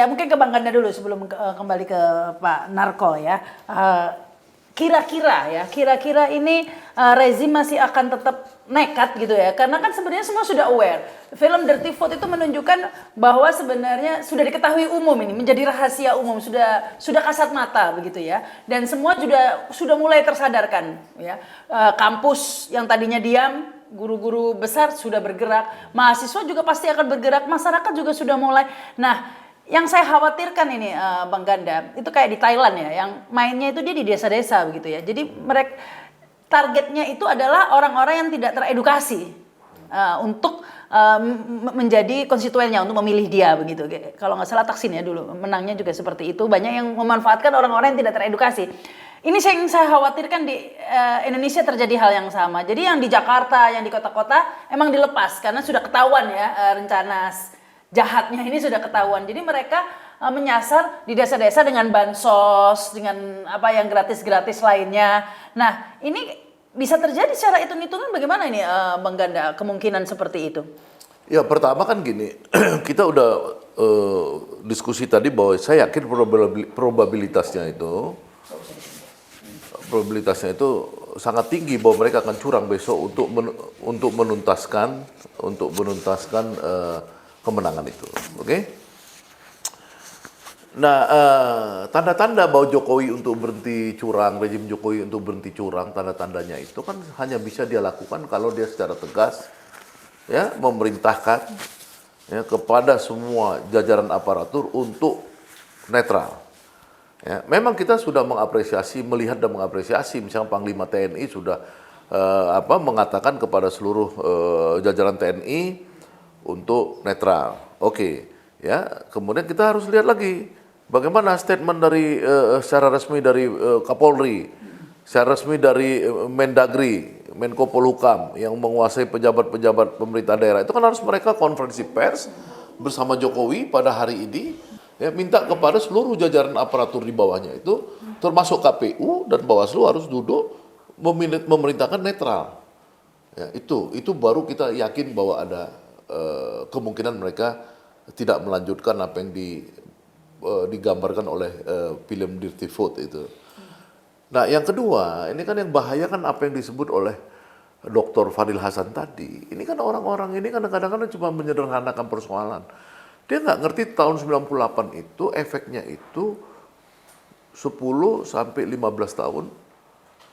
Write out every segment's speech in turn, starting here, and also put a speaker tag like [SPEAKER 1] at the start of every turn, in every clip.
[SPEAKER 1] Ya mungkin ke Bang Ganda dulu sebelum kembali ke Pak Narko ya. Kira-kira ini rezim masih akan tetap nekat gitu ya, karena kan sebenarnya semua sudah aware. Film Dirty Vote itu menunjukkan bahwa sebenarnya sudah diketahui umum, ini menjadi rahasia umum, sudah kasat mata begitu ya, dan semua sudah mulai tersadarkan ya. Kampus yang tadinya diam, guru-guru besar sudah bergerak, mahasiswa juga pasti akan bergerak, masyarakat juga sudah mulai. Nah, yang saya khawatirkan ini Bang Ganda, itu kayak di Thailand ya, yang mainnya itu dia di desa-desa begitu ya. Jadi mereka targetnya itu adalah orang-orang yang tidak teredukasi untuk menjadi konstituennya, untuk memilih dia begitu. Kalau nggak salah Taksin ya dulu menangnya juga seperti itu. Banyak yang memanfaatkan orang-orang yang tidak teredukasi. Ini yang saya khawatirkan di Indonesia terjadi hal yang sama. Jadi yang di Jakarta, yang di kota-kota emang dilepas karena sudah ketahuan ya rencana jahatnya ini sudah ketahuan. Jadi mereka menyasar di desa-desa dengan bansos, dengan apa yang gratis-gratis lainnya. Nah, ini bisa terjadi secara hitung-hitungan bagaimana ini Bang Ganda kemungkinan seperti itu?
[SPEAKER 2] Ya pertama kan gini, kita udah diskusi tadi bahwa saya yakin probabilitasnya itu sangat tinggi bahwa mereka akan curang besok untuk menuntaskan kemenangan itu, oke? Nah, tanda-tanda bahwa Jokowi untuk berhenti curang, rejim Jokowi untuk berhenti curang, tanda-tandanya itu kan hanya bisa dia lakukan kalau dia secara tegas, ya, memerintahkan ya, kepada semua jajaran aparatur untuk netral. Ya, memang kita sudah melihat dan mengapresiasi, misalnya Panglima TNI sudah mengatakan kepada seluruh jajaran TNI untuk netral. Oke, ya. Kemudian kita harus lihat lagi bagaimana statement dari secara resmi dari Kapolri, secara resmi dari Mendagri, Menko Polhukam yang menguasai pejabat-pejabat pemerintah daerah. Itu kan harus mereka konferensi pers bersama Jokowi pada hari ini, ya, minta kepada seluruh jajaran aparatur di bawahnya itu, termasuk KPU dan Bawaslu harus duduk memerintahkan netral. Ya, itu baru kita yakin bahwa ada kemungkinan mereka tidak melanjutkan apa yang digambarkan oleh film Dirty Vote itu. Nah, yang kedua, ini kan yang bahaya kan apa yang disebut oleh Dr. Fadil Hasan tadi. Ini kan orang-orang ini kan kadang-kadang cuma menyederhanakan persoalan. Dia nggak ngerti tahun 98 itu efeknya itu 10 sampai 15 tahun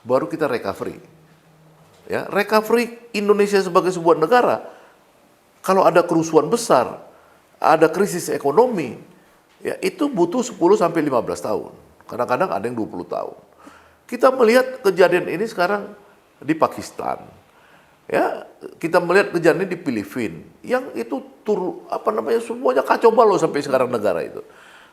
[SPEAKER 2] baru kita recovery. Ya, recovery Indonesia sebagai sebuah negara. Kalau ada kerusuhan besar, ada krisis ekonomi, ya itu butuh 10 sampai 15 tahun. Kadang-kadang ada yang 20 tahun. Kita melihat kejadian ini sekarang di Pakistan. Ya, kita melihat kejadian ini di Filipina. Yang itu semuanya kacau balau sampai sekarang negara itu.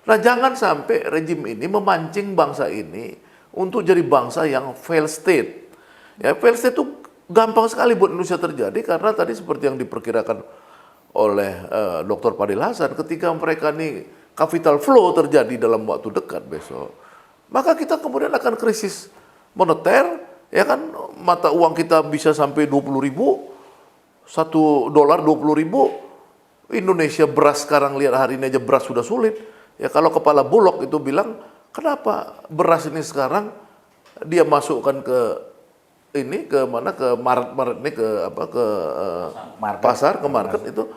[SPEAKER 2] Nah, jangan sampai rejim ini memancing bangsa ini untuk jadi bangsa yang fail state. Ya, fail state itu gampang sekali buat Indonesia terjadi karena tadi seperti yang diperkirakan oleh Dr. Fadil Hasan, ketika mereka nih capital flow terjadi dalam waktu dekat besok, maka kita kemudian akan krisis moneter, ya kan, mata uang kita bisa sampai 20.000, $1 20.000. Indonesia beras sekarang lihat hari ini aja beras sudah sulit. Ya kalau kepala Bulog itu bilang, kenapa beras ini sekarang dia masukkan ke Maret ini pasar, ke market itu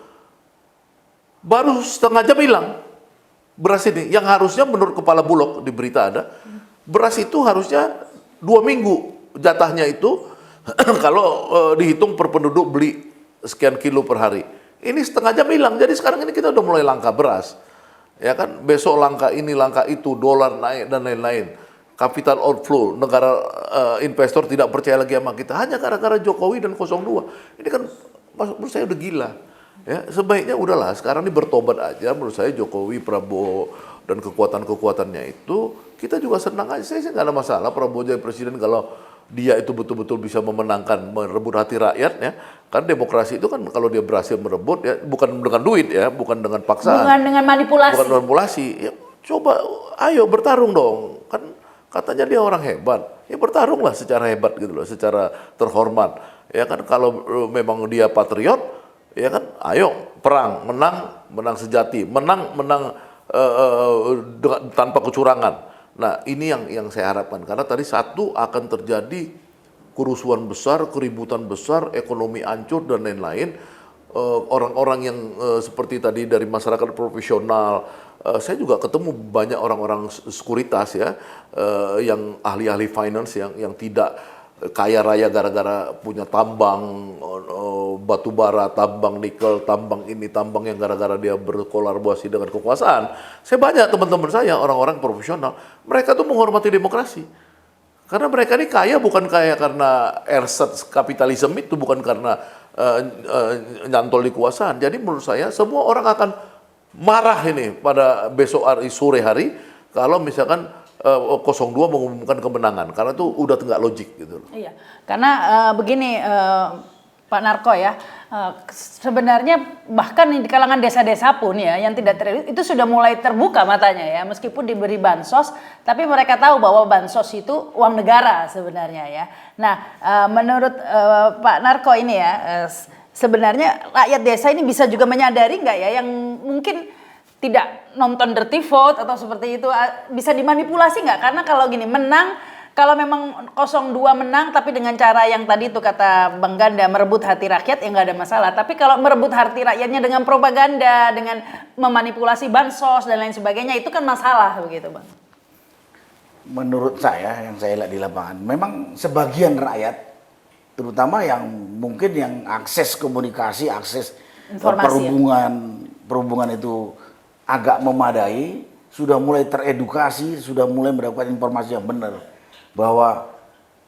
[SPEAKER 2] baru setengah jam hilang beras ini. Yang harusnya menurut kepala Bulog di berita ada, beras itu harusnya 2 minggu jatahnya itu kalau dihitung per penduduk beli sekian kilo per hari. Ini setengah jam hilang. Jadi sekarang ini kita udah mulai langka beras. Ya kan, besok langka ini, langka itu, dolar naik dan lain-lain. Capital outflow, negara investor tidak percaya lagi sama kita hanya gara-gara Jokowi dan 02. Ini kan menurut saya udah gila. Ya, sebaiknya udahlah sekarang ini bertobat aja. Menurut saya Jokowi, Prabowo dan kekuatan-kekuatannya itu kita juga senang aja. Saya nggak ada masalah Prabowo jadi presiden kalau dia itu betul-betul bisa merebut hati rakyat ya. Kan demokrasi itu kan kalau dia berhasil merebut ya bukan dengan duit ya, bukan dengan paksaan.
[SPEAKER 1] Bukan dengan manipulasi.
[SPEAKER 2] Bukan manipulasi. Ya, coba ayo bertarung dong. Kan katanya dia orang hebat, ya bertarunglah secara hebat gitu loh, secara terhormat. Ya kan kalau memang dia patriot, ya kan ayo perang, menang sejati, menang tanpa kecurangan. Nah, ini yang saya harapkan karena tadi satu akan terjadi kerusuhan besar, keributan besar, ekonomi hancur dan lain-lain. Orang-orang yang seperti tadi dari masyarakat profesional, saya juga ketemu banyak orang-orang sekuritas ya, yang ahli-ahli finance yang tidak kaya raya gara-gara punya tambang batu bara, tambang nikel, tambang ini, tambang yang gara-gara dia berkolaborasi dengan kekuasaan. Saya banyak teman-teman saya orang-orang profesional, mereka tuh menghormati demokrasi. Karena mereka ini kaya bukan kaya karena erset kapitalisme itu, bukan karena nyantol di kekuasaan. Jadi menurut saya semua orang akan marah ini pada besok hari, sore hari kalau misalkan 02 mengumumkan kemenangan karena itu udah nggak logik gitu loh.
[SPEAKER 1] Iya, karena begini Pak Narko ya, sebenarnya bahkan di kalangan desa-desa pun ya yang tidak terlibat itu sudah mulai terbuka matanya ya, meskipun diberi bansos, tapi mereka tahu bahwa bansos itu uang negara sebenarnya ya. Nah, menurut Pak Narko ini ya, sebenarnya rakyat desa ini bisa juga menyadari nggak ya yang mungkin tidak nonton Dirty Vote atau seperti itu bisa dimanipulasi nggak? Karena kalau gini menang, kalau memang 02 menang tapi dengan cara yang tadi itu kata Bang Ganda merebut hati rakyat ya nggak ada masalah. Tapi kalau merebut hati rakyatnya dengan propaganda, dengan memanipulasi bansos dan lain sebagainya itu kan masalah begitu Bang.
[SPEAKER 3] Menurut saya yang saya lihat di lapangan, memang sebagian rakyat terutama yang mungkin yang akses komunikasi, akses
[SPEAKER 1] Informasi,
[SPEAKER 3] perhubungan itu agak memadai, sudah mulai teredukasi, sudah mulai mendapatkan informasi yang benar bahwa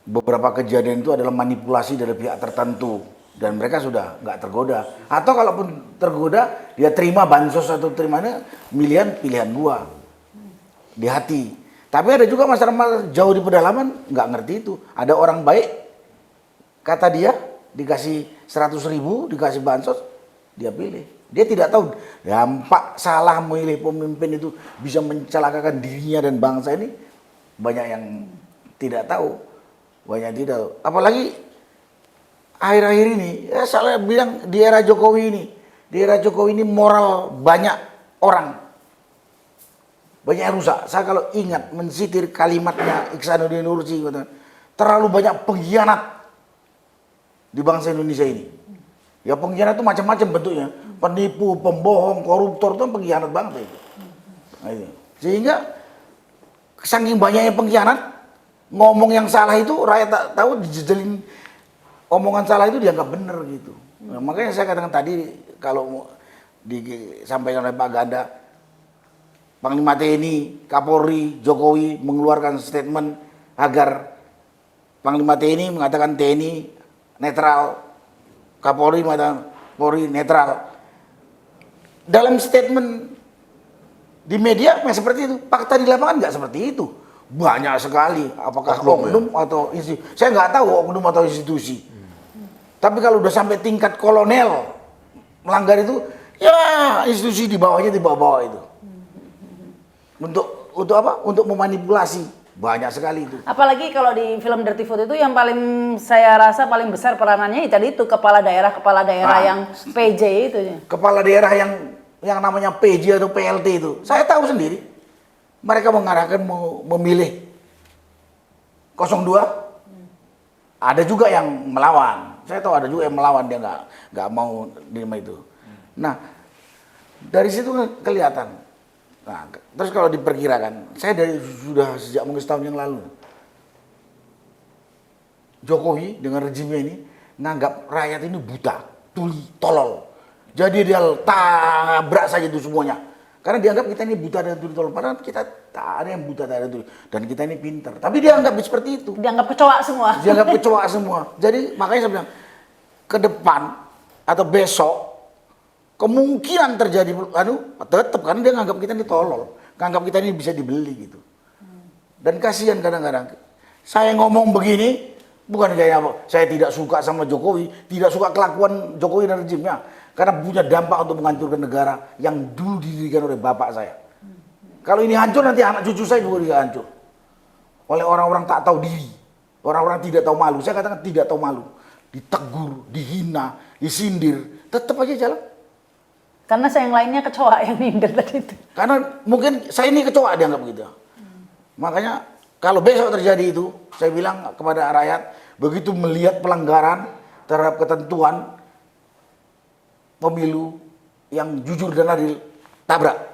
[SPEAKER 3] beberapa kejadian itu adalah manipulasi dari pihak tertentu dan mereka sudah nggak tergoda, atau kalaupun tergoda dia terima bansos atau terimanya pilihan gua di hati. Tapi ada juga masyarakat jauh di pedalaman nggak ngerti itu, ada orang baik kata dia dikasih 100.000 dikasih bansos dia pilih. Dia tidak tahu dampak salah memilih pemimpin itu bisa mencelakakan dirinya dan bangsa ini. Banyak yang tidak tahu. Banyak yang tidak tahu. Apalagi akhir-akhir ini, ya saya bilang di era Jokowi ini. Di era Jokowi ini moral banyak orang. Banyak yang rusak. Saya kalau ingat mensitir kalimatnya Iksanuddin Nursi. Terlalu banyak pengkhianat di bangsa Indonesia ini. Ya pengkhianat itu macam-macam bentuknya. Penipu, pembohong, koruptor itu pengkhianat banget itu. Nah, itu. Sehingga saking banyaknya pengkhianat, ngomong yang salah itu rakyat tak tahu dijejelin omongan salah itu dianggap benar gitu. Nah, makanya saya katakan tadi kalau disampaikan oleh Pak Ganda, Panglima TNI, Kapolri, Jokowi mengeluarkan statement agar Panglima TNI mengatakan TNI netral, Kapolri mengatakan Polri netral. Dalam statement di media memang seperti itu. Fakta di lapangan nggak seperti itu. Banyak sekali. Apakah oknum atau institusi? Saya nggak tahu oknum atau institusi. Tapi kalau udah sampai tingkat kolonel melanggar itu, ya institusi di bawahnya di bawah-bawah itu. Untuk apa? Untuk memanipulasi. Banyak sekali itu.
[SPEAKER 1] Apalagi kalau di film Dirty Vote itu yang paling saya rasa paling besar peranannya tadi itu kepala daerah yang PJ itu.
[SPEAKER 3] Kepala daerah yang namanya PJ atau PLT itu. Saya tahu sendiri. Mereka mengarahkan memilih 02. Ada juga yang melawan. Saya tahu ada juga yang melawan, dia nggak mau terima itu. Nah, dari situ kelihatan. Nah, terus kalau diperkirakan, saya sudah sejak mungkin setahun yang lalu, Jokowi dengan rejimnya ini nganggap rakyat ini buta, tuli, tolol. Jadi dia tabrak saja itu semuanya. Karena dianggap kita ini buta dan tuli tolol. Padahal kita tak ada yang buta, tak ada tuli. Dan kita ini pintar. Tapi dia anggap seperti itu.
[SPEAKER 1] Dianggap kecoa semua.
[SPEAKER 3] Dianggap kecoa semua. Jadi makanya saya bilang, ke depan atau besok, kemungkinan terjadi tetap karena dia nganggap kita ini tolol, nganggap kita ini bisa dibeli gitu. Dan kasihan kadang-kadang saya ngomong begini bukan kayak apa, saya tidak suka sama Jokowi, tidak suka kelakuan Jokowi dan rejimnya karena punya dampak untuk menghancurkan negara yang dulu didirikan oleh bapak saya. Kalau ini hancur nanti anak cucu saya juga hancur oleh orang-orang tak tahu diri, orang-orang tidak tahu malu. Saya katakan tidak tahu malu, ditegur, dihina, disindir, tetap aja jalan.
[SPEAKER 1] Karena saya yang lainnya kecoa yang minder tadi itu.
[SPEAKER 3] Karena mungkin saya ini kecoa dianggap begitu. Makanya kalau besok terjadi itu, saya bilang kepada rakyat, begitu melihat pelanggaran terhadap ketentuan pemilu yang jujur dan adil, tabrak.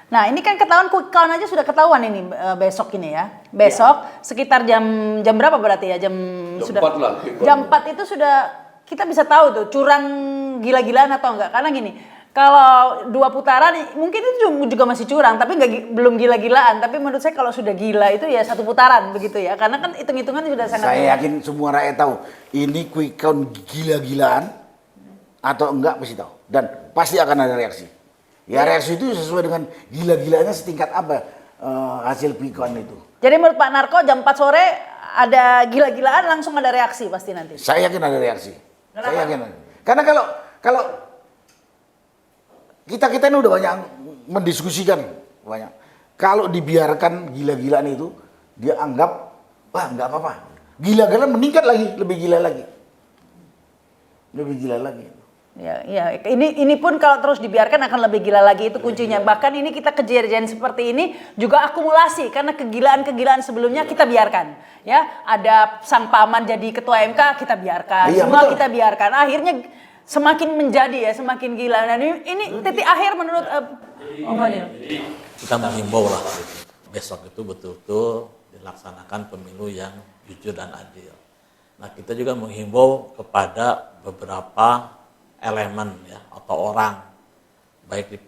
[SPEAKER 1] Nah ini kan ketahuan quick count aja sudah ketahuan ini besok ini ya. Besok sekitar jam berapa berarti ya? Jam
[SPEAKER 2] 4 lah.
[SPEAKER 1] Jam 4 itu sudah kita bisa tahu tuh curang gila-gilaan atau enggak. Karena gini, kalau 2 putaran mungkin itu juga masih curang tapi belum gila-gilaan. Tapi menurut saya kalau sudah gila itu ya 1 putaran begitu ya. Karena kan hitung-hitungan sudah sangat.
[SPEAKER 3] Saya yakin semua rakyat tahu ini quick count gila-gilaan atau enggak pasti tahu. Dan pasti akan ada reaksi. Ya reaksi itu sesuai dengan gila-gilanya setingkat apa hasil quick count itu.
[SPEAKER 1] Jadi menurut Pak Narko jam 4 sore ada gila-gilaan langsung ada reaksi pasti nanti.
[SPEAKER 3] Saya yakin ada reaksi.
[SPEAKER 1] Kenapa?
[SPEAKER 3] Saya yakin. Karena kalau kita ini udah banyak mendiskusikan banyak. Kalau dibiarkan gila-gilaan itu dia anggap wah nggak apa-apa. Gila-gilaan meningkat lagi, lebih gila lagi. Lebih gila lagi.
[SPEAKER 1] Ya, ini pun kalau terus dibiarkan akan lebih gila lagi itu kuncinya. Bahkan ini kita kejadian seperti ini juga akumulasi karena kegilaan-kegilaan sebelumnya kita biarkan. Ya, ada sang paman jadi ketua MK kita biarkan,
[SPEAKER 3] Iya,
[SPEAKER 1] semua
[SPEAKER 3] betul.
[SPEAKER 1] kita biarkan. Akhirnya semakin menjadi ya, semakin gila. Dan ini titik akhir menurut Om Fadil.
[SPEAKER 4] Jadi kita menghimbau lah besok itu betul-betul dilaksanakan pemilu yang jujur dan adil. Nah kita juga menghimbau kepada beberapa elemen ya atau orang baik di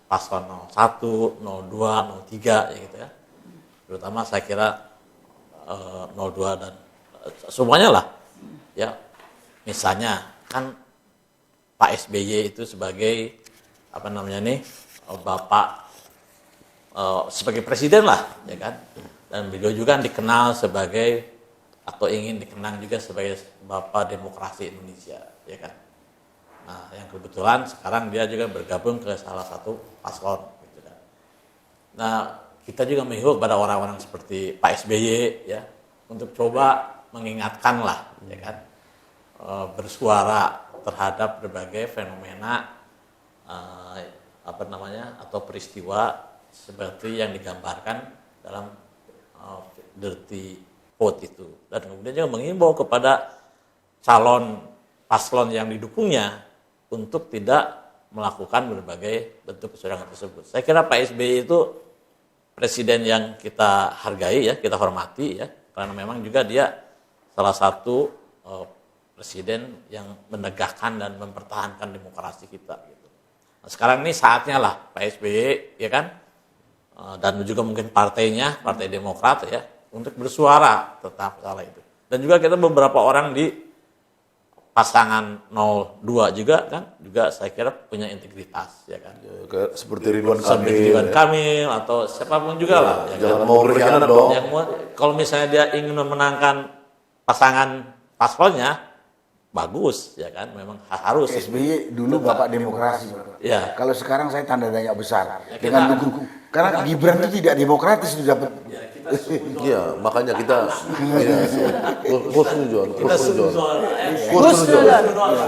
[SPEAKER 4] paslon 01, 02, 03 ya gitu ya. Terutama saya kira 02 dan semuanya lah ya. Misalnya kan Pak SBY itu sebagai apa namanya nih Bapak sebagai presiden lah ya kan. Dan beliau juga dikenal sebagai atau ingin dikenang juga sebagai Bapak Demokrasi Indonesia ya kan. Nah, yang kebetulan sekarang dia juga bergabung ke salah satu paslon. Gitu kan. Nah, kita juga menghimbau pada orang-orang seperti Pak SBY ya untuk coba mengingatkan lah, ya kan, bersuara terhadap berbagai fenomena apa namanya atau peristiwa seperti yang digambarkan dalam dirty vote itu. Dan kemudian juga menghimbau kepada calon paslon yang didukungnya untuk tidak melakukan berbagai bentuk kecurangan tersebut. Saya kira Pak SBY itu presiden yang kita hargai ya, kita hormati ya, karena memang juga dia salah satu presiden yang menegakkan dan mempertahankan demokrasi kita. Gitu. Nah, sekarang ini saatnya lah Pak SBY ya kan, dan juga mungkin partainya, Partai Demokrat ya, untuk bersuara tentang masalah itu. Dan juga kita beberapa orang di pasangan 02 juga kan juga saya kira punya integritas ya kan.
[SPEAKER 2] Seperti Ridwan
[SPEAKER 4] Seperti Ridwan Kamil atau siapapun juga lah ya
[SPEAKER 2] jangan
[SPEAKER 4] kan?
[SPEAKER 2] mau berkhianat dong.
[SPEAKER 4] Kalau misalnya dia ingin memenangkan pasangan paslonnya bagus ya kan, memang harus.
[SPEAKER 3] SBY dulu Bapak Demokrasi.
[SPEAKER 4] Ya.
[SPEAKER 3] Kalau sekarang saya tanda tanya besar
[SPEAKER 4] Ya,
[SPEAKER 3] dengan dukung. Karena Gibran itu tidak demokratis sudah.
[SPEAKER 2] Iya, makanya kita khusnuzon.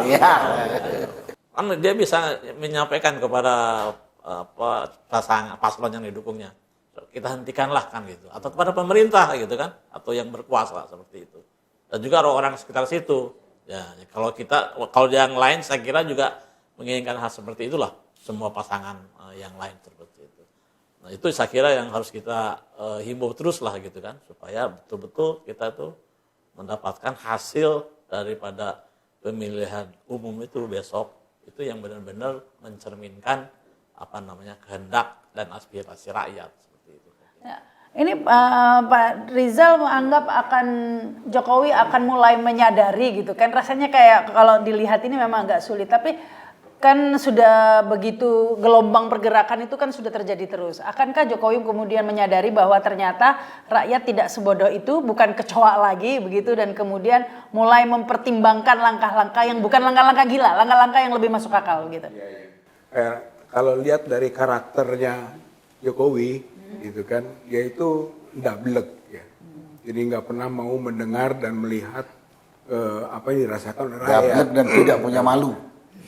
[SPEAKER 3] Ya.
[SPEAKER 4] Kan dia bisa menyampaikan kepada pasangan paslon yang didukungnya, kita hentikanlah kan gitu, atau kepada pemerintah gitu kan, atau yang berkuasa seperti itu. Dan juga orang-orang sekitar situ. Ya, kalau yang lain saya kira juga menginginkan hal seperti itulah semua pasangan yang lain seperti itu. Nah itu saya kira yang harus kita himbau terus lah gitu kan, supaya betul-betul kita tuh mendapatkan hasil daripada pemilihan umum itu besok itu yang benar-benar mencerminkan apa namanya kehendak dan aspirasi rakyat seperti itu.
[SPEAKER 1] Ya. Ini Pak Rizal menganggap Jokowi akan mulai menyadari gitu kan, rasanya kayak kalau dilihat ini memang agak sulit, tapi kan sudah begitu gelombang pergerakan itu kan sudah terjadi terus. Akankah Jokowi kemudian menyadari bahwa ternyata rakyat tidak sebodoh itu, bukan kecoa lagi begitu, dan kemudian mulai mempertimbangkan langkah-langkah yang bukan langkah-langkah gila, langkah-langkah yang lebih masuk akal gitu.
[SPEAKER 5] Kalau lihat dari karakternya Jokowi gitu kan, dia itu ndablek ya. Jadi nggak pernah mau mendengar dan melihat apa yang dirasakan oleh rakyat.
[SPEAKER 3] Dablek dan tidak punya malu.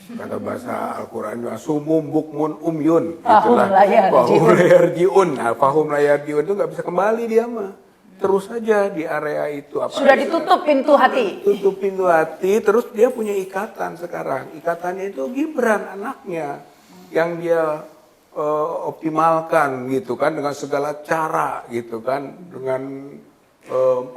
[SPEAKER 5] Kata bahasa Al-Quran juga sumum bukmun umyun.
[SPEAKER 1] Fahum la yarji'un.
[SPEAKER 5] Fahum la yarji'un. Nah, fahum la yarji'un itu nggak bisa kembali dia mah. Terus saja di area itu.
[SPEAKER 1] Sudah ditutup pintu hati.
[SPEAKER 5] Tutup pintu hati, terus dia punya ikatan sekarang. Ikatannya itu Gibran anaknya yang dia optimalkan gitu kan dengan segala cara gitu kan, dengan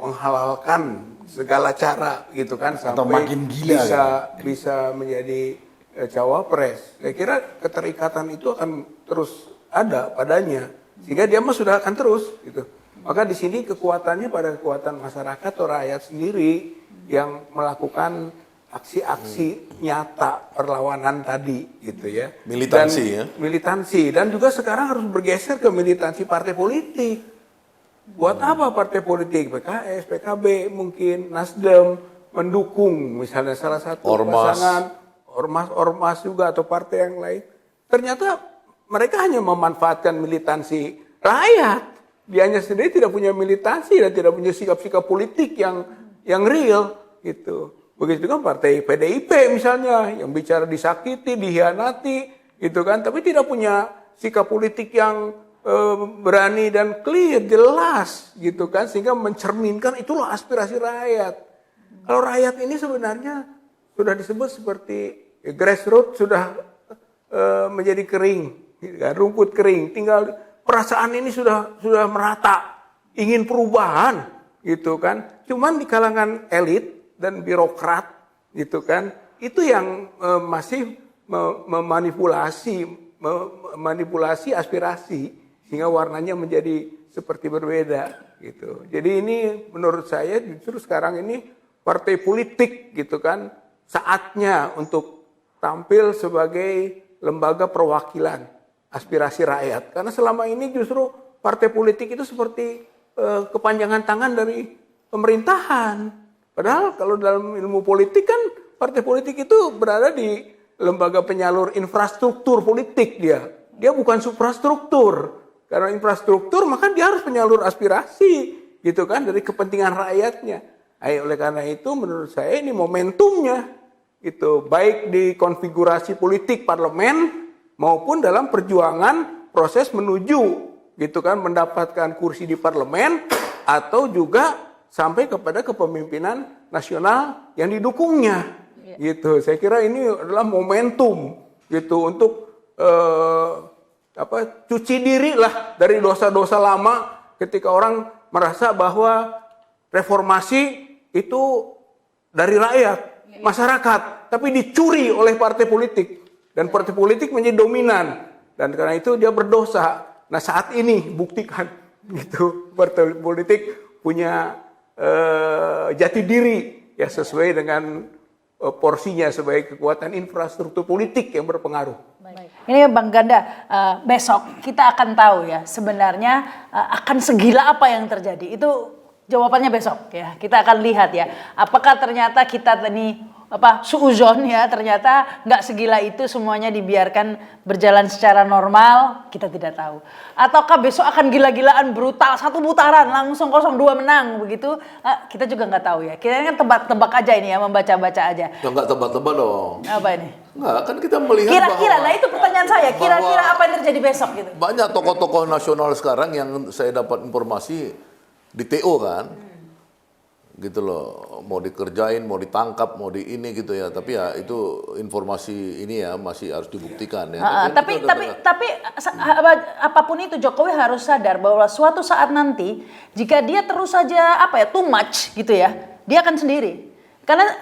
[SPEAKER 5] menghalalkan segala cara gitu kan
[SPEAKER 3] Atau
[SPEAKER 5] sampai
[SPEAKER 3] makin gila,
[SPEAKER 5] bisa menjadi cawapres. Saya kira keterikatan itu akan terus ada padanya sehingga dia mah sudah akan terus gitu. Maka di sini kekuatannya pada kekuatan masyarakat atau rakyat sendiri yang melakukan aksi-aksi nyata perlawanan tadi gitu ya.
[SPEAKER 2] Militansi ya.
[SPEAKER 5] Militansi dan juga sekarang harus bergeser ke militansi partai politik. Buat apa partai politik? PKS, PKB, mungkin Nasdem mendukung misalnya salah satu
[SPEAKER 2] Ormas.
[SPEAKER 5] pasangan, ormas juga atau partai yang lain. Ternyata mereka hanya memanfaatkan militansi rakyat. Dianya sendiri tidak punya militansi dan tidak punya sikap-sikap politik yang real gitu. Begitu kan partai PDIP misalnya yang bicara disakiti, dihianati gitu kan, tapi tidak punya sikap politik yang berani dan clear, jelas gitu kan, sehingga mencerminkan itulah aspirasi rakyat. Kalau rakyat ini sebenarnya sudah disebut seperti grassroots sudah menjadi kering, gitu kan, rumput kering, tinggal perasaan ini sudah merata, ingin perubahan, gitu kan. Cuman di kalangan elit dan birokrat, gitu kan, itu yang masih memanipulasi aspirasi sehingga warnanya menjadi seperti berbeda, gitu. Jadi ini menurut saya justru sekarang ini partai politik, gitu kan, saatnya untuk tampil sebagai lembaga perwakilan aspirasi rakyat. Karena selama ini justru partai politik itu seperti kepanjangan tangan dari pemerintahan. Padahal kalau dalam ilmu politik kan partai politik itu berada di lembaga penyalur infrastruktur politik dia. Dia bukan suprastruktur. Karena infrastruktur maka dia harus penyalur aspirasi gitu kan dari kepentingan rakyatnya. Oleh karena itu menurut saya ini momentumnya gitu, baik di konfigurasi politik parlemen maupun dalam perjuangan proses menuju gitu kan mendapatkan kursi di parlemen atau juga sampai kepada kepemimpinan nasional yang didukungnya gitu. Saya kira ini adalah momentum gitu untuk cuci diri lah dari dosa-dosa lama ketika orang merasa bahwa reformasi itu dari rakyat, masyarakat, tapi dicuri oleh partai politik. Dan partai politik menjadi dominan dan karena itu dia berdosa. Nah saat ini buktikan gitu partai politik punya jati diri ya sesuai dengan porsinya sebagai kekuatan infrastruktur politik yang berpengaruh.
[SPEAKER 1] Baik. Ini Bang Ganda, besok kita akan tahu ya sebenarnya akan segila apa yang terjadi. Itu jawabannya besok ya. Kita akan lihat ya. Apakah ternyata kita tadi suuzon ya ternyata nggak segila itu semuanya dibiarkan berjalan secara normal, kita tidak tahu. Ataukah besok akan gila-gilaan brutal satu putaran langsung 0-2 menang begitu, kita juga nggak tahu ya. Kita kan tebak-tebak aja ini ya, membaca-baca aja.
[SPEAKER 2] Ya nggak tebak-tebak dong.
[SPEAKER 1] Apa ini?
[SPEAKER 2] Nggak, kan kita melihat
[SPEAKER 1] Kira-kira,
[SPEAKER 2] bahwa,
[SPEAKER 1] nah itu pertanyaan saya. Kira-kira apa yang terjadi besok gitu?
[SPEAKER 2] banyak tokoh-tokoh nasional sekarang yang saya dapat informasi di TO kan. Gitu loh, mau dikerjain, mau ditangkap, mau di ini gitu ya. Tapi ya itu informasi ini ya masih harus dibuktikan ya.
[SPEAKER 1] Tapi apapun itu Jokowi harus sadar bahwa suatu saat nanti jika dia terus saja too much gitu ya, dia akan sendiri. Karena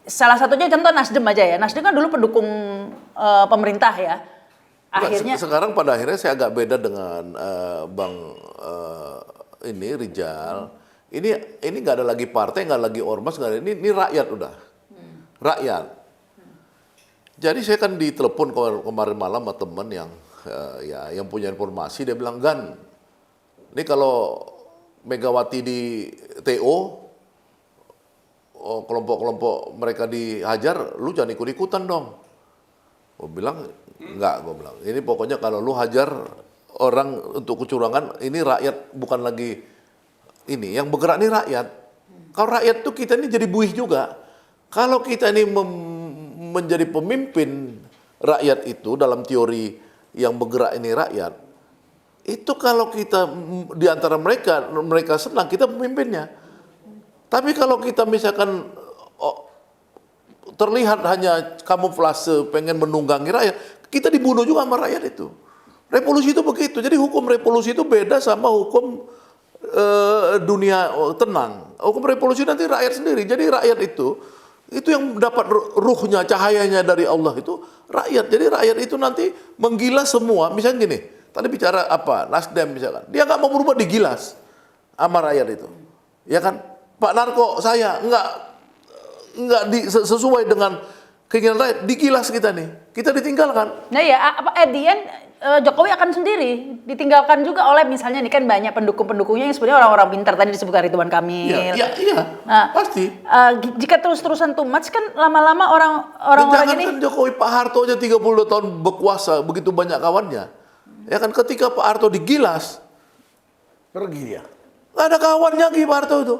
[SPEAKER 1] salah satunya contoh Nasdem aja ya. Nasdem kan dulu pendukung pemerintah ya. Akhirnya
[SPEAKER 2] sekarang pada akhirnya saya agak beda dengan Bang Rijal. Ini nggak ada lagi partai, nggak lagi ormas, nggak ada ini rakyat udah, rakyat. Jadi saya kan ditelepon kemarin malam sama teman yang punya informasi, dia bilang Gan, ini kalau Megawati di TO, kelompok-kelompok mereka dihajar, lu jangan ikut-ikutan dong. Gue bilang enggak, gue bilang ini pokoknya kalau lu hajar orang untuk kecurangan, ini rakyat bukan lagi. Ini yang bergerak ini rakyat. Kalau rakyat tuh kita ini jadi buih juga. Kalau kita ini menjadi pemimpin rakyat itu dalam teori yang bergerak ini rakyat, itu kalau kita di antara mereka senang, kita pemimpinnya. Tapi kalau kita misalkan terlihat hanya kamuflase pengen menunggangi rakyat, kita dibunuh juga sama rakyat itu. Revolusi itu begitu. Jadi hukum revolusi itu beda sama hukum dunia tenang. Hukum revolusi nanti rakyat sendiri. Jadi rakyat itu yang dapat ruhnya, cahayanya dari Allah itu rakyat. Jadi rakyat itu nanti menggilas semua. Misalnya gini, tadi bicara apa? Nasdem misalkan. Dia nggak mau berubah, digilas sama rakyat itu. Ya kan? Pak Narko saya nggak sesuai dengan keinginan rakyat, digilas kita nih. Kita ditinggalkan.
[SPEAKER 1] Nah ya, at the end, Jokowi akan sendiri ditinggalkan juga oleh misalnya nih kan banyak pendukung-pendukungnya yang sebenarnya orang-orang pintar, tadi disebutkan Ridwan Kamil.
[SPEAKER 2] Iya,
[SPEAKER 1] Nah,
[SPEAKER 2] pasti.
[SPEAKER 1] Jika terus-terusan too much kan lama-lama orang-orang ini.
[SPEAKER 2] Jangan Jokowi, Pak Harto aja 32 tahun berkuasa, begitu banyak kawannya. Ya kan, ketika Pak Harto digilas,
[SPEAKER 3] Pergi dia.
[SPEAKER 2] nggak ada kawannya lagi Pak Harto itu.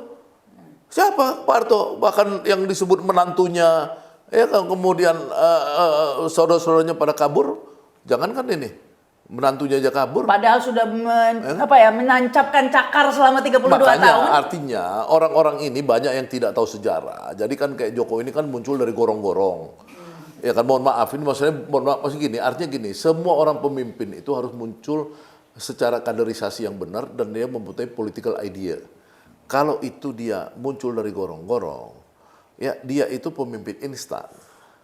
[SPEAKER 2] Siapa Pak Harto? Bahkan yang disebut menantunya, ya kan, kemudian saudara-saudaranya pada kabur. Jangankan ini, menantunya aja kabur.
[SPEAKER 1] Padahal sudah menancapkan cakar selama 32
[SPEAKER 2] Makanya
[SPEAKER 1] tahun.
[SPEAKER 2] artinya orang-orang ini banyak yang tidak tahu sejarah. Jadi kan kayak Jokowi ini kan muncul dari gorong-gorong. Ya kan, mohon maaf, ini maksudnya gini, artinya gini, semua orang pemimpin itu harus muncul secara kaderisasi yang benar dan dia mempunyai political idea. Kalau itu dia muncul dari gorong-gorong, ya dia itu pemimpin instan.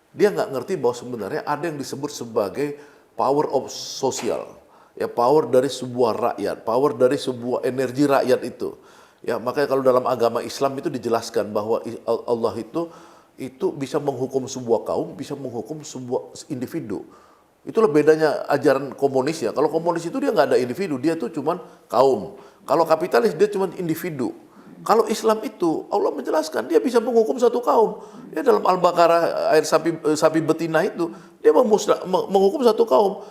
[SPEAKER 2] Dia nggak ngerti bahwa sebenarnya ada yang disebut sebagai power of sosial, ya power dari sebuah rakyat, power dari sebuah energi rakyat itu. Ya makanya kalau dalam agama Islam itu dijelaskan bahwa Allah itu bisa menghukum sebuah kaum, bisa menghukum sebuah individu. Itulah bedanya ajaran komunis ya. Kalau komunis itu dia nggak ada individu, dia tuh cuman kaum. Kalau kapitalis dia cuman individu. Kalau Islam itu Allah menjelaskan dia bisa menghukum satu kaum. Ya dalam Al-Baqarah ayat sapi betina itu dia menghukum satu kaum.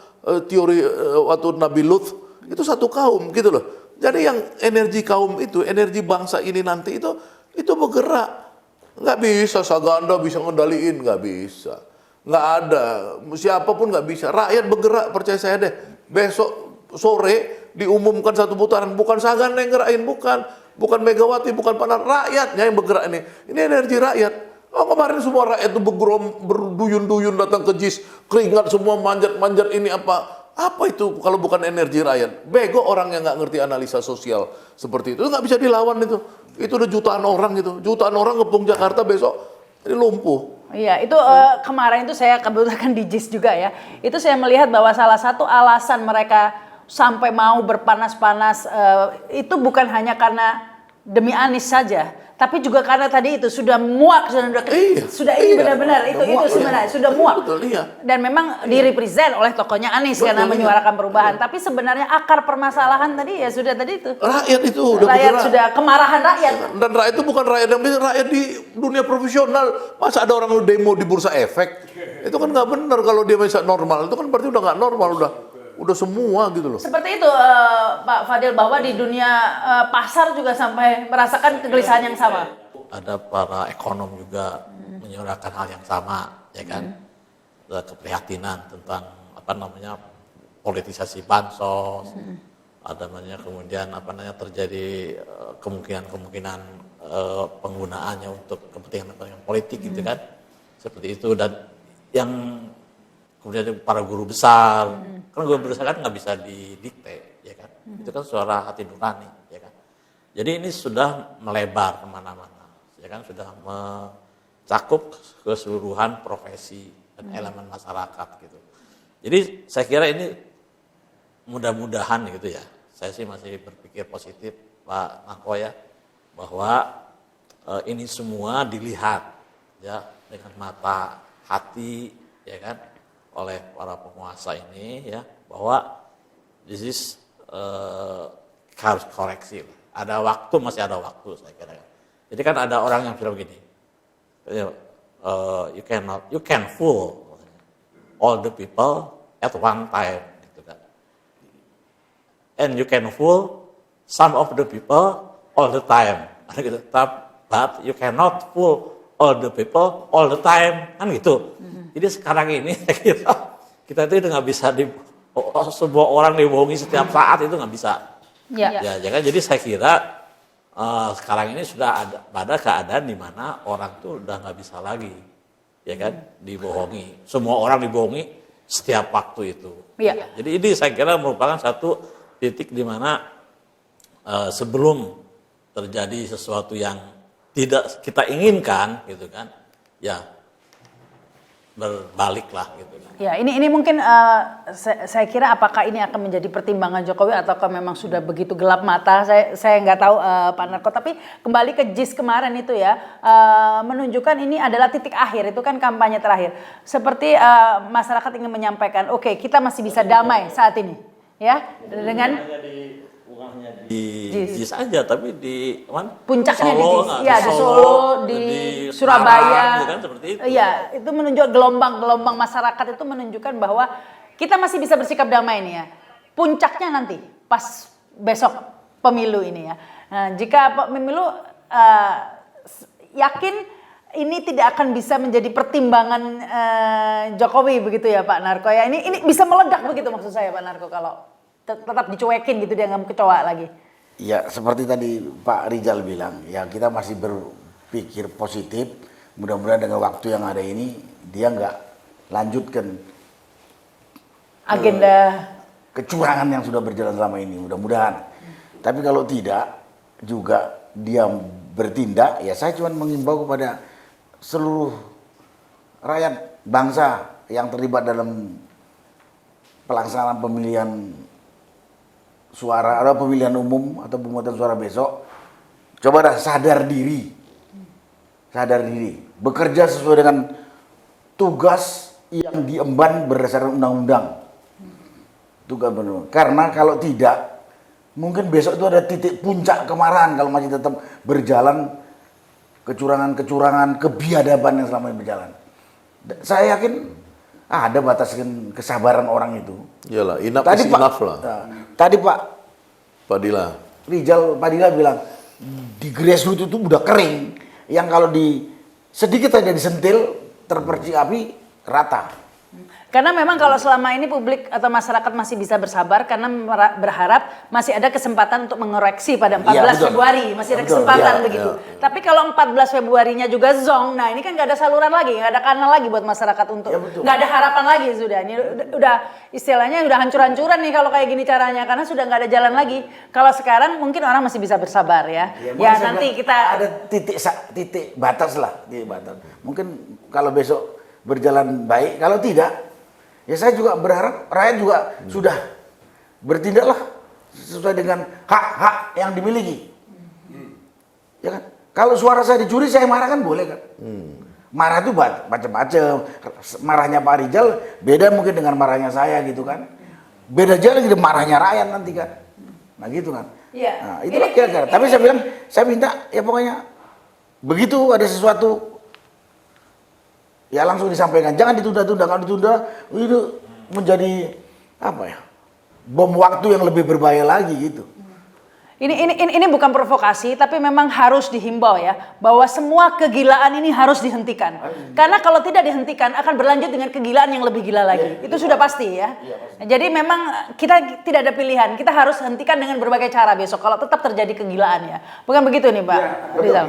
[SPEAKER 2] Teori waktu Nabi Lut itu satu kaum gitu loh. Jadi yang energi kaum itu, energi bangsa ini nanti itu bergerak. Nggak bisa Saganda bisa ngendaliin, nggak bisa. Nggak ada, siapapun nggak bisa. Rakyat bergerak, percaya saya deh. Besok sore diumumkan satu putaran, bukan Saganda yang ngerain, bukan Megawati, bukan rakyatnya yang bergerak ini. Ini energi rakyat. Oh kemarin semua rakyat itu berduyun-duyun datang ke JIS, keringat semua manjat-manjat ini apa? Apa itu kalau bukan energi rakyat? Bego orang yang nggak ngerti analisa sosial seperti itu nggak bisa dilawan itu. Itu udah jutaan orang gitu, jutaan orang ngepung Jakarta besok ini lumpuh.
[SPEAKER 1] Iya, itu kemarin itu saya kebetulan di JIS juga ya. Itu saya melihat bahwa salah satu alasan mereka sampai mau berpanas-panas itu bukan hanya karena demi Anies saja, tapi juga karena tadi itu sudah muak, sudah ini benar-benar itu sebenarnya sudah muak.
[SPEAKER 2] Betul, iya.
[SPEAKER 1] Dan memang direpresent oleh tokohnya Anies karena menyuarakan perubahan. Tapi sebenarnya akar permasalahan tadi ya sudah tadi itu.
[SPEAKER 2] Rakyat itu udah
[SPEAKER 1] rakyat
[SPEAKER 2] bergerak.
[SPEAKER 1] sudah kemarahan rakyat.
[SPEAKER 2] Dan rakyat itu bukan rakyat yang biasa, rakyat di dunia profesional. Masa ada orang demo di Bursa Efek? Itu kan nggak benar kalau dia bisa normal. Itu kan berarti udah nggak normal, udah semua gitu loh.
[SPEAKER 1] Seperti itu Pak Fadil, bahwa di dunia pasar juga sampai merasakan kegelisahan yang sama.
[SPEAKER 4] Ada para ekonom juga menyuarakan hal yang sama, ya kan? Keprihatinan tentang politisasi bansos, ada kemudian terjadi kemungkinan penggunaannya untuk kepentingan politik gitu kan, seperti itu. Dan yang kemudian para guru besar, kan guru besar kan nggak bisa didikte, ya kan? Itu kan suara hati nurani, ya kan? Jadi ini sudah melebar kemana-mana, ya kan? Sudah mencakup keseluruhan profesi dan elemen masyarakat gitu. Jadi saya kira ini mudah-mudahan gitu ya. Saya sih masih berpikir positif, Pak Narko ya, bahwa ini semua dilihat ya dengan mata hati, ya kan, oleh para penguasa ini ya, bahwa this is harus koreksi. Ada waktu, masih ada waktu saya kira. Jadi kan ada orang yang bilang begini, you can fool all the people at one time, gitu kan. And you can fool some of the people all the time, gitu. But you cannot fool all the people all the time, kan gitu. Jadi sekarang ini saya kira kita itu nggak bisa sebuah orang dibohongi setiap saat, itu nggak bisa.
[SPEAKER 1] Ya.
[SPEAKER 4] Ya, jadi saya kira sekarang ini sudah ada pada keadaan di mana orang tuh udah nggak bisa lagi, ya kan, dibohongi. Semua orang dibohongi setiap waktu itu.
[SPEAKER 1] Iya.
[SPEAKER 4] Jadi ini saya kira merupakan satu titik di mana sebelum terjadi sesuatu yang tidak kita inginkan, gitu kan, ya berbaliklah gitu kan.
[SPEAKER 1] Ya, ini mungkin saya kira apakah ini akan menjadi pertimbangan Jokowi ataukah memang sudah begitu gelap mata, saya nggak tahu Pak Narko. Tapi kembali ke JIS kemarin itu ya, menunjukkan ini adalah titik akhir, itu kan kampanye terakhir. Seperti masyarakat ingin menyampaikan, oke, kita masih bisa damai saat ini, ya, dengan
[SPEAKER 4] Di JIS aja, tapi di mana?
[SPEAKER 1] puncaknya
[SPEAKER 4] Solo,
[SPEAKER 1] di JIS.
[SPEAKER 4] nggak?
[SPEAKER 1] Ya, di Solo, di Surabaya.
[SPEAKER 4] Semarang, gitu kan, seperti itu.
[SPEAKER 1] Iya, itu menunjuk gelombang masyarakat itu menunjukkan bahwa kita masih bisa bersikap damai nih ya. Puncaknya nanti pas besok pemilu ini ya. Nah, jika pemilu yakin ini tidak akan bisa menjadi pertimbangan Jokowi begitu ya Pak Narko ya. Ini bisa meledak begitu maksud saya Pak Narko kalau tetap dicuekin gitu, dia nggak kecoa lagi.
[SPEAKER 3] Ya seperti tadi Pak Rizal bilang, ya kita masih berpikir positif. Mudah-mudahan dengan waktu yang ada ini dia nggak lanjutkan
[SPEAKER 1] Agenda
[SPEAKER 3] kecurangan yang sudah berjalan selama ini. Mudah-mudahan. Tapi kalau tidak juga dia bertindak, ya saya cuma mengimbau kepada seluruh rakyat bangsa yang terlibat dalam pelaksanaan pemilihan suara atau pemilihan umum atau pemungutan suara besok, coba dah sadar diri, bekerja sesuai dengan tugas yang diemban berdasarkan undang-undang. Tugas benar. Karena kalau tidak, mungkin besok itu ada titik puncak kemarahan kalau masih tetap berjalan kecurangan, kebiadaban yang selama ini berjalan. Saya yakin ada batas kesabaran orang itu.
[SPEAKER 2] Iyalah, enough is enough lah.
[SPEAKER 3] Tadi Pak
[SPEAKER 2] Padilla
[SPEAKER 3] Padilla bilang di grassroots itu udah kering, yang kalau sedikit aja disentil terpercik api rata.
[SPEAKER 1] karena memang kalau selama ini publik atau masyarakat masih bisa bersabar karena berharap masih ada kesempatan untuk mengoreksi pada 14
[SPEAKER 3] Iya, betul.
[SPEAKER 1] Februari, masih ada
[SPEAKER 3] Betul,
[SPEAKER 1] kesempatan
[SPEAKER 3] iya,
[SPEAKER 1] begitu. Tapi kalau 14 Februarinya juga zong, nah ini kan nggak ada saluran lagi, nggak ada kanal lagi buat masyarakat untuk,
[SPEAKER 3] Iya, betul.
[SPEAKER 1] nggak ada harapan lagi sudah. Ini udah istilahnya udah hancur-hancuran nih kalau kayak gini caranya, karena sudah nggak ada jalan lagi. Kalau sekarang mungkin orang masih bisa bersabar ya. Ya nanti kita
[SPEAKER 3] ada titik batas lah, titik batas. Mungkin kalau besok berjalan baik, kalau tidak, ya saya juga berharap rakyat juga sudah bertindaklah sesuai dengan hak-hak yang dimiliki. Ya kan? Kalau suara saya dicuri, saya marah kan boleh kan? Marah itu macam-macam. Marahnya Pak Rizal beda mungkin dengan marahnya saya gitu kan. Beda aja lagi marahnya rakyat nanti kan. Nah gitu kan.
[SPEAKER 1] Iya.
[SPEAKER 3] Nah, itulah kira-kira. Tapi saya bilang, saya minta ya pokoknya begitu ada sesuatu ya langsung disampaikan, jangan ditunda-tunda. Kalau ditunda itu menjadi apa ya, bom waktu yang lebih berbahaya lagi gitu.
[SPEAKER 1] Ini bukan provokasi, tapi memang harus dihimbau ya bahwa semua kegilaan ini harus dihentikan. Karena kalau tidak dihentikan akan berlanjut dengan kegilaan yang lebih gila lagi. Itu sudah pasti ya. Jadi memang kita tidak ada pilihan, kita harus hentikan dengan berbagai cara besok kalau tetap terjadi kegilaan ya. Bukan begitu nih Pak Rizal?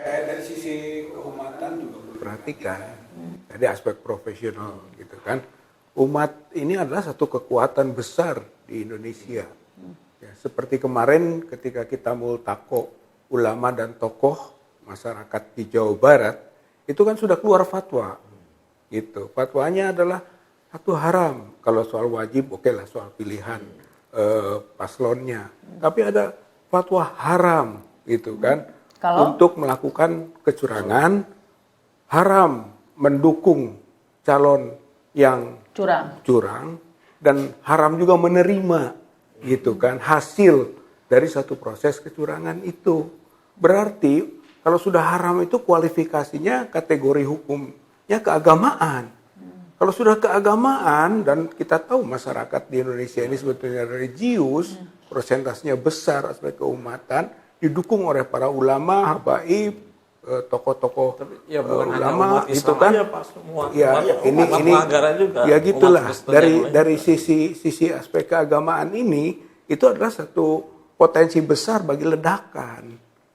[SPEAKER 5] Dari sisi keumatan juga perhatikan dari aspek profesional gitu kan, umat ini adalah satu kekuatan besar di Indonesia ya, seperti kemarin ketika kita multaqo ulama dan tokoh masyarakat di Jawa Barat itu kan sudah keluar fatwa gitu. Fatwanya adalah satu haram, kalau soal wajib oke lah soal pilihan paslonnya, tapi ada fatwa haram gitu kan. Untuk melakukan kecurangan, haram mendukung calon yang curang dan haram juga menerima gitu kan hasil dari satu proses kecurangan itu. Berarti kalau sudah haram itu kualifikasinya kategori hukumnya keagamaan. Kalau sudah keagamaan, dan kita tahu masyarakat di Indonesia ini sebetulnya religius, persentasenya besar aspek keumatan, didukung oleh para ulama, habaib, tokoh-tokoh
[SPEAKER 4] Ya bukan hanya
[SPEAKER 5] ulama
[SPEAKER 4] umat
[SPEAKER 5] gitu
[SPEAKER 4] Islam
[SPEAKER 5] kan.
[SPEAKER 4] aja, Pak, semua.
[SPEAKER 5] Ya, ini
[SPEAKER 4] negara juga.
[SPEAKER 5] ya gitulah.
[SPEAKER 4] Umat Kristen yang lain.
[SPEAKER 5] Dari sisi aspek keagamaan ini itu adalah satu potensi besar bagi ledakan.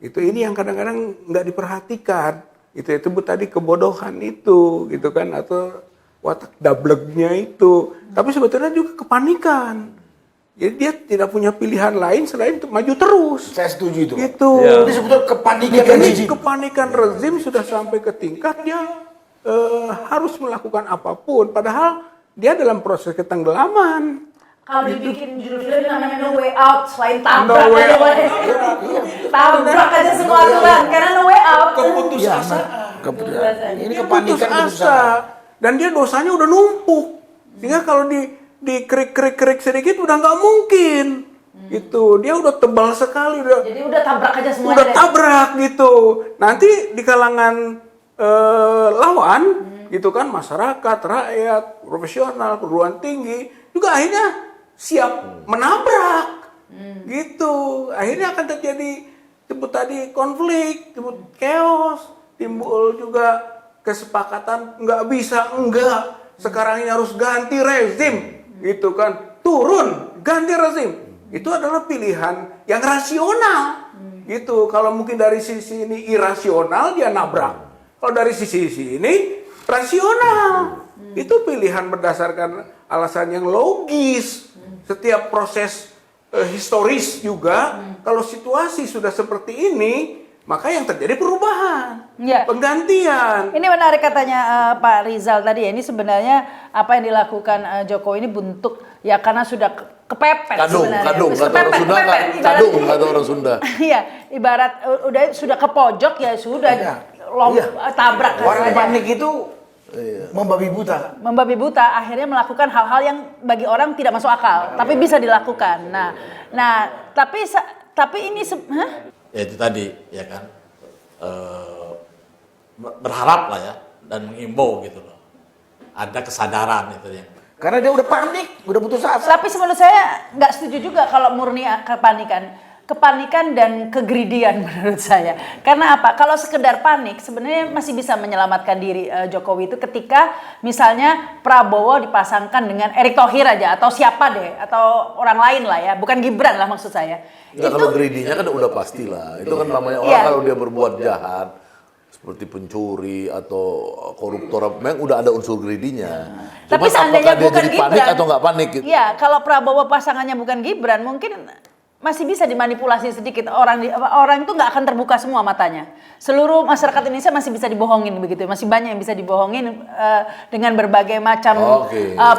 [SPEAKER 5] Itu ini yang kadang-kadang nggak diperhatikan. Itu tadi kebodohan itu, gitu kan, atau watak dablegnya itu. Tapi sebetulnya juga kepanikan. Jadi dia tidak punya pilihan lain selain untuk maju terus.
[SPEAKER 3] Saya setuju itu.
[SPEAKER 5] Gitu.
[SPEAKER 4] Ya.
[SPEAKER 3] Ini sebetulnya kepanikan
[SPEAKER 5] Ini
[SPEAKER 3] rezim.
[SPEAKER 5] kepanikan rezim sudah sampai ke tingkat dia harus melakukan apapun. Padahal dia dalam proses ketenggelaman.
[SPEAKER 1] Kalau dibikin judul film namanya No Way Out, selain tabrak
[SPEAKER 5] No Way
[SPEAKER 1] aja,
[SPEAKER 5] Out.
[SPEAKER 1] Pak. Tabrak aja semua aturan, karena No Way Out.
[SPEAKER 3] Ini
[SPEAKER 5] Dia
[SPEAKER 3] kepanikan
[SPEAKER 5] putus
[SPEAKER 3] keputusan.
[SPEAKER 5] asa. Dan dia dosanya udah numpuk. Sehingga kalau di krik sedikit udah nggak mungkin. Gitu. Dia udah tebal sekali.
[SPEAKER 1] Jadi udah tabrak aja semuanya.
[SPEAKER 5] Udah
[SPEAKER 1] deh.
[SPEAKER 5] tabrak gitu. Nanti di kalangan lawan gitu kan, masyarakat, rakyat, profesional, perguruan tinggi juga akhirnya siap menabrak. Gitu. Akhirnya akan terjadi sebut tadi konflik, sebut chaos, timbul juga kesepakatan nggak bisa enggak. Sekarang ini harus ganti rezim. Gitu kan. Turun, ganti rezim. Itu adalah pilihan yang rasional. Gitu. Kalau mungkin dari sisi ini irasional dia nabrak. Kalau dari sisi ini rasional. Itu pilihan berdasarkan alasan yang logis. Setiap proses historis juga, kalau situasi sudah seperti ini, maka yang terjadi perubahan,
[SPEAKER 1] Ya.
[SPEAKER 5] penggantian.
[SPEAKER 1] Ini menarik katanya Pak Rizal tadi ya. Ini sebenarnya apa yang dilakukan Jokowi ini bentuk ya karena sudah kepepet sebenarnya.
[SPEAKER 2] Kadung, kata orang Sunda,
[SPEAKER 1] Ibarat-
[SPEAKER 2] kadung, kata orang Sunda.
[SPEAKER 1] Iya, ibarat udah sudah ke pojok ya sudah tabrak
[SPEAKER 3] Warga
[SPEAKER 1] saja.
[SPEAKER 3] panik itu membabi buta.
[SPEAKER 1] Membabi buta akhirnya melakukan hal-hal yang bagi orang tidak masuk akal, tapi bisa dilakukan. Nah, tapi ini
[SPEAKER 4] Ya itu tadi, ya kan, berharap lah ya, dan mengimbau gitu loh. Ada kesadaran itu yang.
[SPEAKER 3] Karena dia udah panik, udah putus asa.
[SPEAKER 1] Tapi menurut saya nggak setuju juga kalau murni kepanikan dan kegridian menurut saya. Karena apa? Kalau sekedar panik sebenarnya masih bisa menyelamatkan diri Jokowi itu ketika misalnya Prabowo dipasangkan dengan Erick Thohir aja atau siapa deh atau orang lain lah ya, bukan Gibran lah maksud saya.
[SPEAKER 2] Ya, kalau greedy-nya kan udah pastilah. Itu kan namanya orang
[SPEAKER 1] Iya.
[SPEAKER 2] kalau dia berbuat jahat seperti pencuri atau koruptor, memang udah ada unsur greedy-nya.
[SPEAKER 1] Tapi
[SPEAKER 2] Cuman
[SPEAKER 1] seandainya
[SPEAKER 2] apakah dia
[SPEAKER 1] bukan
[SPEAKER 2] jadi panik
[SPEAKER 1] Gibran
[SPEAKER 2] atau nggak panik gitu?
[SPEAKER 1] Iya, kalau Prabowo pasangannya bukan Gibran mungkin masih bisa dimanipulasi sedikit. Orang itu nggak akan terbuka semua matanya. Seluruh masyarakat Indonesia masih bisa dibohongin begitu. Masih banyak yang bisa dibohongin dengan berbagai macam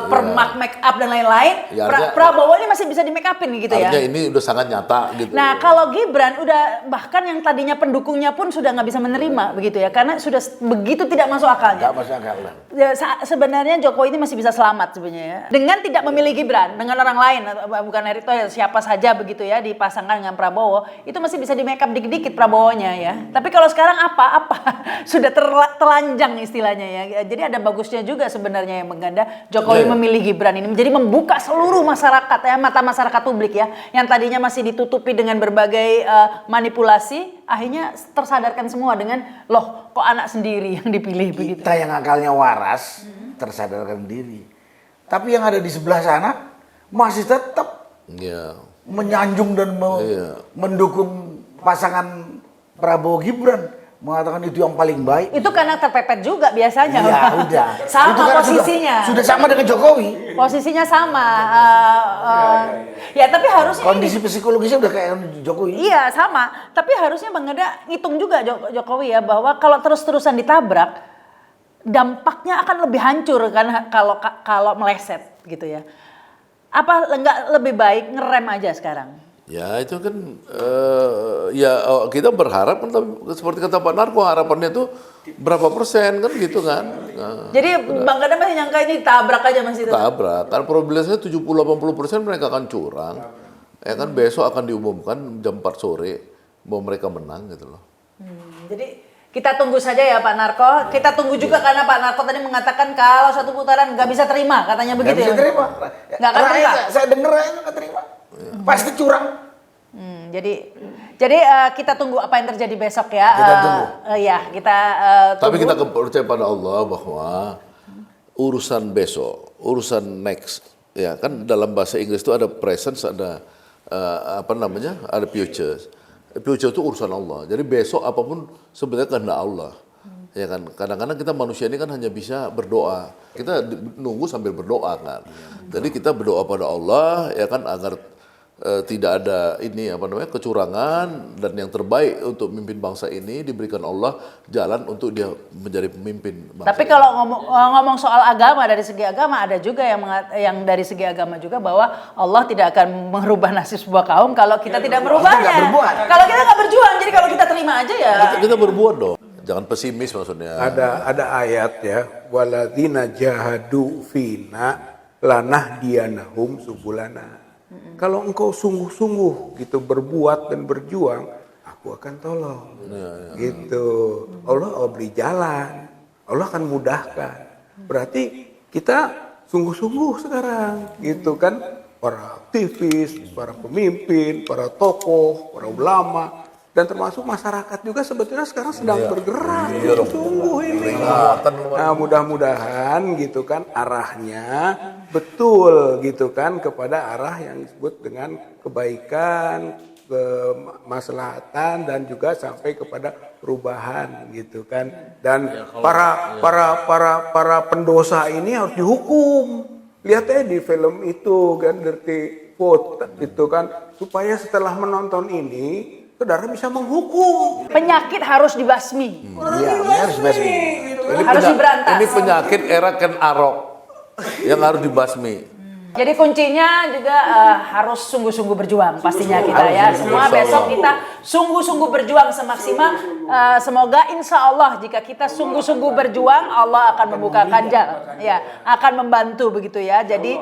[SPEAKER 1] permak make up dan lain-lain.
[SPEAKER 2] Ya, artinya-
[SPEAKER 1] Prabowo ini masih bisa di make upin gitu ya.
[SPEAKER 2] Artinya ini udah sangat nyata gitu.
[SPEAKER 1] Nah kalau Gibran udah bahkan yang tadinya pendukungnya pun sudah nggak bisa menerima begitu ya, karena sudah begitu tidak masuk akalnya.
[SPEAKER 3] Nggak masuk akal lah.
[SPEAKER 1] Ya, sebenarnya Jokowi ini masih bisa selamat sebenarnya ya. Dengan tidak memilih Gibran, dengan orang lain atau bukan Erick Thohir siapa saja begitu ya dipasangkan dengan Prabowo, itu masih bisa di make up dikit-dikit Prabowo-nya ya. Tapi kalau sekarang apa sudah telanjang istilahnya ya. Jadi ada bagusnya juga sebenarnya yang mengganda Jokowi memilih Gibran ini menjadi membuka seluruh masyarakat ya, mata masyarakat publik ya, yang tadinya masih ditutupi dengan berbagai manipulasi, akhirnya tersadarkan semua dengan loh kok anak sendiri yang dipilih begitu.
[SPEAKER 3] Kita yang akalnya waras, tersadarkan diri. Tapi yang ada di sebelah sana masih tetap
[SPEAKER 2] Iya.
[SPEAKER 3] menyanjung dan mendukung pasangan Prabowo Gibran, mengatakan itu yang paling baik.
[SPEAKER 1] Itu karena terpepet juga biasanya.
[SPEAKER 3] Iya, udah.
[SPEAKER 1] Sama
[SPEAKER 3] Itu kan
[SPEAKER 1] posisinya.
[SPEAKER 3] Sudah sama dengan Jokowi.
[SPEAKER 1] Posisinya sama. Ya tapi harusnya
[SPEAKER 3] Kondisi psikologisnya udah kayak Jokowi.
[SPEAKER 1] iya sama. Tapi harusnya Bang Ganda ngitung juga Jokowi ya bahwa kalau terus-terusan ditabrak dampaknya akan lebih hancur kan kalau meleset gitu ya. Apa enggak lebih baik ngerem aja sekarang?
[SPEAKER 2] Ya itu kan kita berharap kan, seperti kata Pak Narko, harapannya itu berapa persen kan gitu kan. Nah,
[SPEAKER 1] Jadi Bang Ganda masih nyangka ini tabrak aja masih itu.
[SPEAKER 2] tabrak. Kan probabilitasnya 70-80% mereka akan curang. Ya kan besok akan diumumkan jam 4 sore bahwa mereka menang gitu loh.
[SPEAKER 1] Jadi kita tunggu saja ya Pak Narko. Kita tunggu juga karena Pak Narko tadi mengatakan kalau satu putaran nggak bisa terima, katanya begitu
[SPEAKER 3] Nggak bisa
[SPEAKER 1] ya.
[SPEAKER 3] terima.
[SPEAKER 1] Nggak akan terima.
[SPEAKER 3] Saya dengar rakyat nggak terima. Pasti curang.
[SPEAKER 1] Jadi kita tunggu apa yang terjadi besok ya.
[SPEAKER 3] Kita tunggu.
[SPEAKER 1] Ya, kita
[SPEAKER 2] Tapi
[SPEAKER 1] tunggu.
[SPEAKER 2] kita percaya pada Allah bahwa urusan besok, urusan next, ya kan dalam bahasa Inggris itu ada presence, ada ada future. Future itu urusan Allah. Jadi besok apapun sebenarnya kehendak Allah. Ya kan, kadang-kadang kita manusia ini kan hanya bisa berdoa. Kita nunggu sambil berdoa kan. Jadi kita berdoa pada Allah ya kan agar tidak ada kecurangan, dan yang terbaik untuk memimpin bangsa ini diberikan Allah jalan untuk dia menjadi pemimpin bangsa.
[SPEAKER 1] Tapi kalau ngomong soal agama, dari segi agama ada juga yang dari segi agama juga bahwa Allah tidak akan merubah nasib sebuah kaum kalau kita tidak merubahnya.
[SPEAKER 3] nggak berbuat.
[SPEAKER 1] Kalau kita nggak berjuang, jadi kalau kita terima aja ya.
[SPEAKER 2] Kita berbuat dong. Jangan pesimis maksudnya.
[SPEAKER 5] Ada ayat ya, waladzina jahadu fina lanahdiyanahum subulana. Kalau engkau sungguh-sungguh gitu berbuat dan berjuang, aku akan tolong. Gitu. Allah beri jalan. Allah akan mudahkan. Berarti kita sungguh-sungguh sekarang gitu kan, para aktivis, para pemimpin, para tokoh, para ulama, dan termasuk masyarakat juga sebetulnya sekarang sedang bergerak. Sungguh ini. Nah, mudah-mudahan gitu kan arahnya betul gitu kan kepada arah yang disebut dengan kebaikan, kemaslahatan, dan juga sampai kepada perubahan gitu kan. Dan para pendosa ini harus dihukum. Lihat aja di film itu kan, Dirty Vote itu kan, supaya setelah menonton ini saudara bisa menghukum.
[SPEAKER 1] Penyakit harus dibasmi.
[SPEAKER 3] Iya, harus dibasmi.
[SPEAKER 1] Harus diberantas.
[SPEAKER 2] Ini penyakit era Ken Arok yang harus dibasmi.
[SPEAKER 1] Jadi kuncinya juga harus sungguh-sungguh berjuang pastinya kita ya. Semua
[SPEAKER 2] Insya
[SPEAKER 1] besok
[SPEAKER 2] Allah.
[SPEAKER 1] kita sungguh-sungguh berjuang semaksimal. Semoga insya Allah jika kita sungguh-sungguh berjuang, Allah akan membukakan jalan. Ya, akan membantu begitu ya. Jadi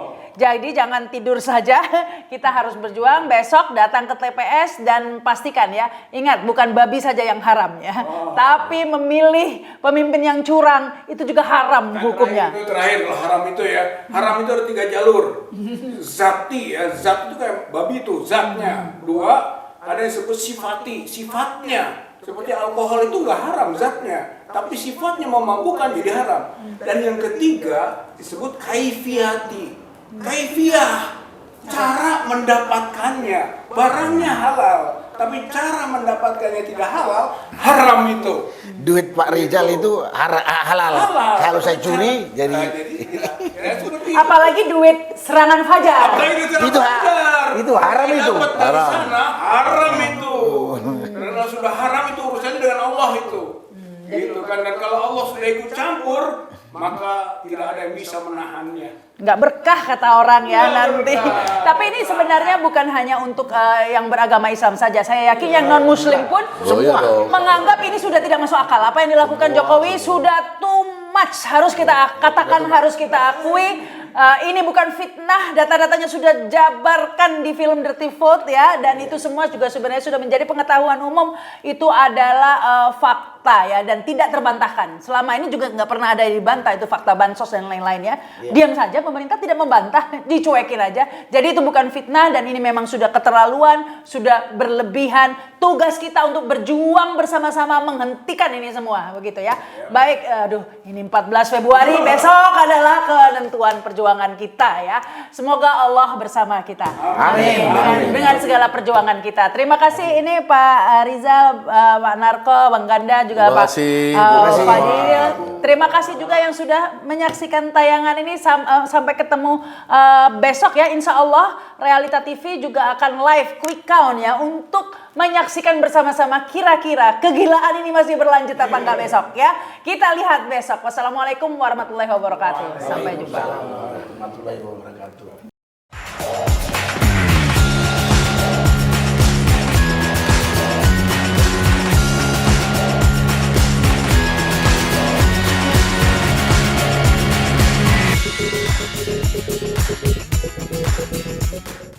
[SPEAKER 1] jangan tidur saja, kita harus berjuang. Besok datang ke TPS dan pastikan ya, ingat bukan babi saja yang haram ya, tapi memilih pemimpin yang curang itu juga haram hukumnya.
[SPEAKER 5] Itu terakhir kalau haram itu ya, haram itu ada 3 jalur. Zati ya, zat itu kayak babi itu zatnya. 2, ada yang disebut sifati, sifatnya. Seperti alkohol itu nggak haram zatnya, tapi sifatnya memabukkan jadi haram. Dan yang ketiga disebut kaifiyati. Kaifiyah, cara mendapatkannya, barangnya halal, tapi cara mendapatkannya tidak halal, haram itu.
[SPEAKER 3] Duit Pak Rizal itu halal. Kalau saya curi jadi
[SPEAKER 5] seperti
[SPEAKER 1] Apalagi duit serangan fajar.
[SPEAKER 3] itu haram itu.
[SPEAKER 5] Haram itu. Karena sudah haram itu urusannya dengan Allah itu. Gitu kan, dan kalau Allah sudah ikut campur, maka tidak ada yang bisa menahannya.
[SPEAKER 1] Nggak berkah kata orang ya
[SPEAKER 5] Nggak
[SPEAKER 1] nanti.
[SPEAKER 5] berkah.
[SPEAKER 1] Tapi ini sebenarnya bukan hanya untuk yang beragama Islam saja. Saya yakin yang non Muslim pun
[SPEAKER 2] iya dong.
[SPEAKER 1] menganggap ini sudah tidak masuk akal. Apa yang dilakukan Jokowi sudah too much. Harus kita katakan, harus kita akui. Ini bukan fitnah, data-datanya sudah jabarkan di film Dirty Vote ya, dan itu semua juga sebenarnya sudah menjadi pengetahuan umum. Itu adalah fakta ya, dan tidak terbantahkan. Selama ini juga nggak pernah ada yang dibantah itu fakta bansos dan lain-lain ya. Diam saja, pemerintah tidak membantah, dicuekin aja. Jadi itu bukan fitnah, dan ini memang sudah keterlaluan, sudah berlebihan. Tugas kita untuk berjuang bersama-sama menghentikan ini semua, begitu ya. Baik, ini 14 Februari, besok adalah penentuan perjuangan kita ya. Semoga Allah bersama kita.
[SPEAKER 3] Amin.
[SPEAKER 1] Dengan segala perjuangan kita. Terima kasih ini Pak Rizal, Pak Narko, Bang Ganda, juga
[SPEAKER 2] Terima
[SPEAKER 1] Pak
[SPEAKER 2] kasih.
[SPEAKER 1] Fadil. Terima kasih juga yang sudah menyaksikan tayangan ini. Sampai ketemu besok ya. Insya Allah Realita TV juga akan live quick count ya, untuk menyaksikan bersama-sama kira-kira kegilaan ini masih berlanjut apa enggak besok ya. Kita lihat besok. Wassalamualaikum warahmatullahi wabarakatuh. Sampai jumpa.
[SPEAKER 3] Warahmatullahi wabarakatuh.